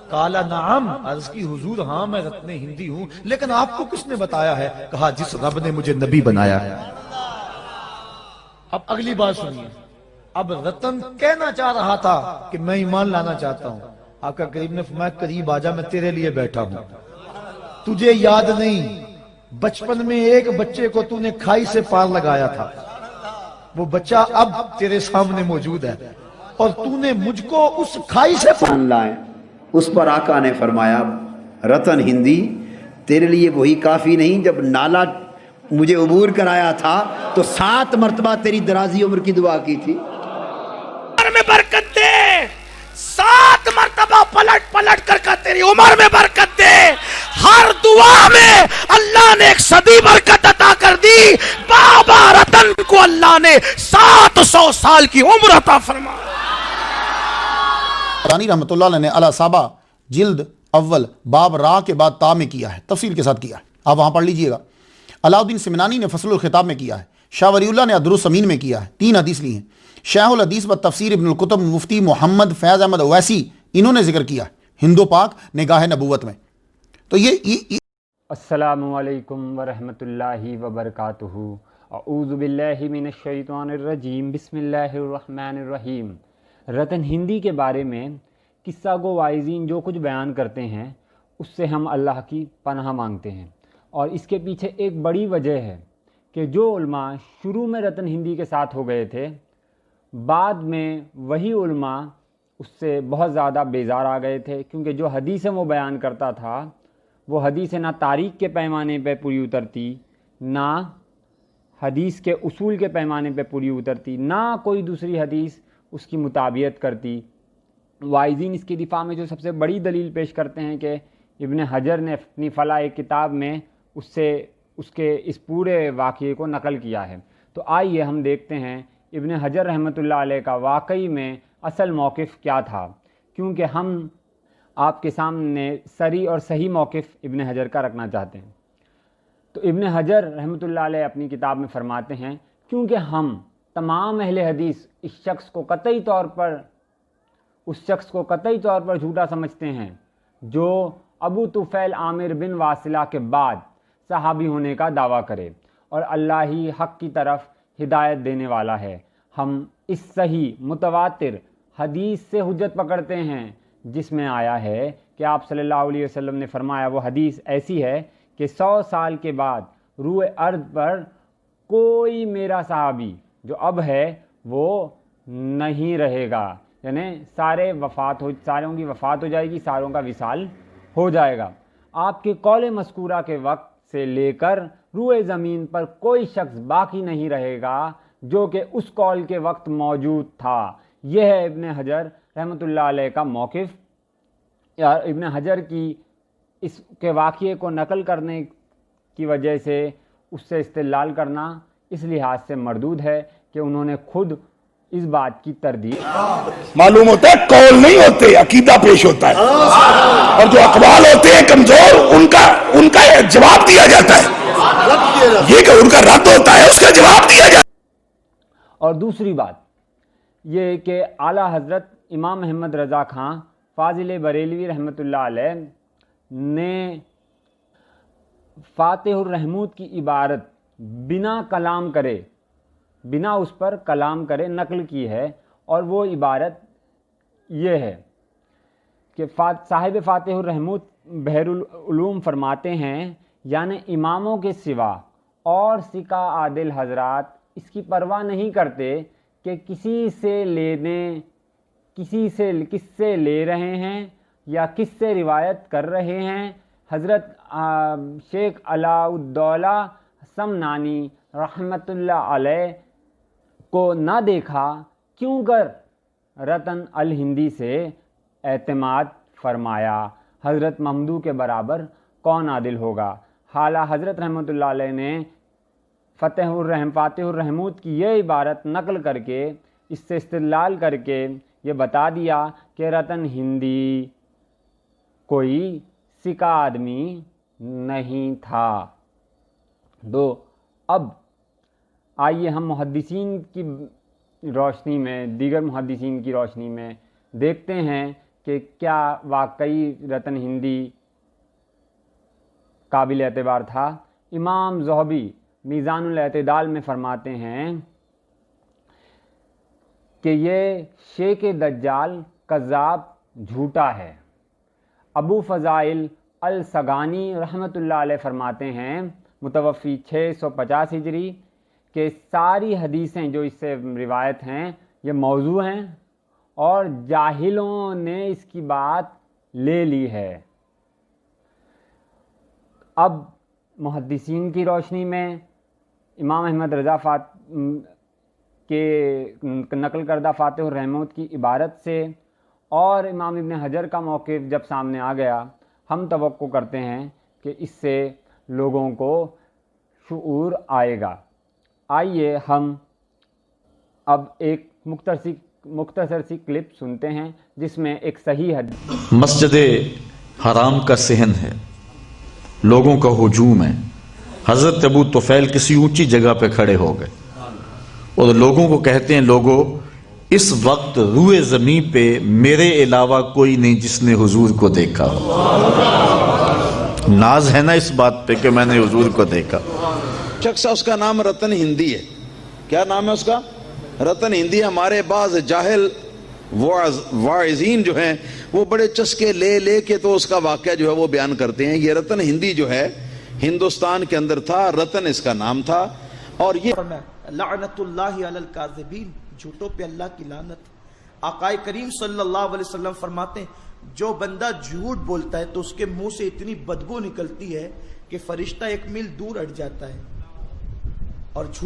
کالا نعم، عرض کی حضور ہاں میں رتن ہندی ہوں، لیکن آپ کو کس نے بتایا ہے؟ کہا جس رب نے مجھے نبی بنایا ہے۔ اب اگلی بات سنیے، اب رتن کہنا چاہ رہا تھا کہ میں ایمان لانا چاہتا ہوں۔ آقا کریم نے فرمایا قریب آجا، میں تیرے لیے بیٹھا ہوں۔ تجھے یاد نہیں بچپن میں ایک بچے کو تو نے کھائی سے پار لگایا تھا، وہ بچہ اب تیرے سامنے موجود ہے، اور تو نے مجھ کو اس کھائی سے مان لائیں۔ اس پر آقا نے فرمایا رتن ہندی تیرے لیے وہی کافی نہیں، جب نالا مجھے عبور کرایا تھا تو 7 مرتبہ تیری درازی عمر کی دعا کی تھی۔ عمر میں برکت دے، 7 مرتبہ پلٹ پلٹ کر تیری عمر میں برکت دے۔ ہر دعا میں اللہ نے ایک صدی برکت عطا کر دی۔ بابا رتن کو اللہ نے 700 سال کی عمر عطا فرمائی۔ رانی رحمۃ اللہ علیہ نے علی صابہ جلد اول باب را کے بعد تا میں کیا ہے، تفصیل کے ساتھ کیا ہے، آپ وہاں پڑھ لیجئے گا۔ علاؤالدین سمنانی نے فصل الخطاب میں کیا ہے، شاہ ولی اللہ نے الدرالسمین میں کیا ہے، 3 حدیث لی ہیں۔ شیخ الحدیث و تفسیر ابن القتب مفتی محمد فیض احمد اویسی انہوں نے ذکر کیا ہے ہندو پاک نگاہ نبوت میں۔ تو یہ السلام علیکم ورحمۃ اللہ وبرکاتہ۔ اعوذ باللہ من الشیطان الرجیم، بسم اللہ الرحمن الرحیم۔ رتن ہندی کے بارے میں قصہ گو واعظین جو کچھ بیان کرتے ہیں اس سے ہم اللہ کی پناہ مانگتے ہیں، اور اس کے پیچھے ایک بڑی وجہ ہے کہ جو علماء شروع میں رتن ہندی کے ساتھ ہو گئے تھے، بعد میں وہی علماء اس سے بہت زیادہ بیزار آ گئے تھے، کیونکہ جو حدیثیں وہ بیان کرتا تھا وہ حدیثیں نہ تاریخ کے پیمانے پہ پوری اترتی، نہ حدیث کے اصول کے پیمانے پہ پوری اترتی، نہ کوئی دوسری حدیث اس کی مطابقت کرتی۔ واعظین اس کی دفاع میں جو سب سے بڑی دلیل پیش کرتے ہیں کہ ابن حجر نے اپنی فلاح کتاب میں اس کے اس پورے واقعے کو نقل کیا ہے۔ تو آئیے ہم دیکھتے ہیں ابن حجر رحمۃ اللہ علیہ کا واقعی میں اصل موقف کیا تھا، کیونکہ ہم آپ کے سامنے سری اور صحیح موقف ابن حجر کا رکھنا چاہتے ہیں۔ تو ابن حجر رحمۃ اللہ علیہ اپنی کتاب میں فرماتے ہیں، کیونکہ ہم تمام اہل حدیث اس شخص کو قطعی طور پر جھوٹا سمجھتے ہیں جو ابو طفیل عامر بن واصلہ کے بعد صحابی ہونے کا دعویٰ کرے، اور اللہ ہی حق کی طرف ہدایت دینے والا ہے۔ ہم اس صحیح متواتر حدیث سے حجت پکڑتے ہیں جس میں آیا ہے کہ آپ صلی اللہ علیہ وسلم نے فرمایا، وہ حدیث ایسی ہے کہ 100 سال کے بعد روئے ارض پر کوئی میرا صحابی جو اب ہے وہ نہیں رہے گا، یعنی ساروں کی وفات ہو جائے گی، ساروں کا وصال ہو جائے گا۔ آپ کے قول مذکورہ کے وقت سے لے کر روئے زمین پر کوئی شخص باقی نہیں رہے گا جو کہ اس قول کے وقت موجود تھا۔ یہ ہے ابن حجر رحمۃ اللہ علیہ کا موقف۔ ابن حجر کی اس کے واقعے کو نقل کرنے کی وجہ سے اس سے استدلال کرنا اس لحاظ سے مردود ہے کہ انہوں نے خود اس بات کی تردید معلوم ہوتا ہے قول نہیں ہوتے، عقیدہ پیش ہوتا ہے، اور جو اقوال ہوتے ہیں کمزور ان کا جواب دیا جاتا ہے، یہ کہ ان کا رد ہوتا ہے، اس کا جواب دیا جاتا ہے۔ اور دوسری بات یہ کہ اعلیٰ حضرت امام محمد رضا خان فاضل بریلوی رحمۃ اللہ علیہ نے فاتح الرحمود کی عبارت بنا اس پر کلام کرے نقل کی ہے، اور وہ عبارت یہ ہے کہ صاحب فاتح الرحمود بحر العلوم فرماتے ہیں، یعنی اماموں کے سوا اور سکہ عادل حضرات اس کی پرواہ نہیں کرتے کہ کس سے لے رہے ہیں یا کس سے روایت کر رہے ہیں۔ حضرت شیخ علاء الدولہ سمنانی رحمۃ اللہ علیہ کو نہ دیکھا کیوں کر رتن الہندی سے اعتماد فرمایا، حضرت ممدو کے برابر کون عادل ہوگا؟ حالہ حضرت رحمۃ اللہ علیہ نے فاتح الرحمود کی یہ عبارت نقل کر کے اس سے استدلال کر کے یہ بتا دیا کہ رتن ہندی کوئی سکہ آدمی نہیں تھا۔ اب آئیے ہم محدثین کی روشنی میں، دیگر محدثین کی روشنی میں دیکھتے ہیں کہ کیا واقعی رتن ہندی قابل اعتبار تھا؟ امام ذہبی میزان الاعتدال میں فرماتے ہیں کہ یہ شیخ دجال کذاب جھوٹا ہے۔ ابو فضائل السگانی رحمۃ اللہ علیہ فرماتے ہیں متوفی 650 ہجری کہ ساری حدیثیں جو اس سے روایت ہیں یہ موضوع ہیں اور جاہلوں نے اس کی بات لے لی ہے۔ اب محدثین کی روشنی میں امام احمد رضا کے نقل کردہ فاتح الرحمت کی عبارت سے اور امام ابن حجر کا موقف جب سامنے آ گیا، ہم توقع کرتے ہیں کہ اس سے لوگوں کو شعور آئے گا۔ آئیے ہم اب ایک مختصر سی کلپ سنتے ہیں جس میں ایک صحیح حدیث مسجد حرام کا صحن ہے، لوگوں کا ہجوم ہے۔ حضرت ابو طفیل کسی اونچی جگہ پہ کھڑے ہو گئے اور لوگوں کو کہتے ہیں، لوگوں اس وقت روئے زمین پہ میرے علاوہ کوئی نہیں جس نے حضور کو دیکھا ہو۔ ناز ہے نا اس بات پہ کہ میں نے حضور کو دیکھا۔ شخص ہے، اس کا نام رتن ہندی ہے۔ کیا نام ہے اس کا؟ رتن ہندی۔ ہمارے بعض جاہل واعظین جو ہیں وہ بڑے چسکے لے لے کے تو اس کا واقعہ جو ہے وہ بیان کرتے ہیں۔ یہ رتن ہندی جو ہے ہندوستان کے اندر تھا، رتن اس کا نام تھا۔ اور یہ لعنت اللہ علی الکاذبین، جھوٹوں پہ اللہ کی لعنت۔ آقا کریم صلی اللہ علیہ وسلم فرماتے ہیں جو بندہ جھوٹ بولتا ہے تو اس کے منہ سے اتنی بدبو نکلتی ہے کہ فرشتہ 1 میل دور ہٹ جاتا ہے، اور جھوٹ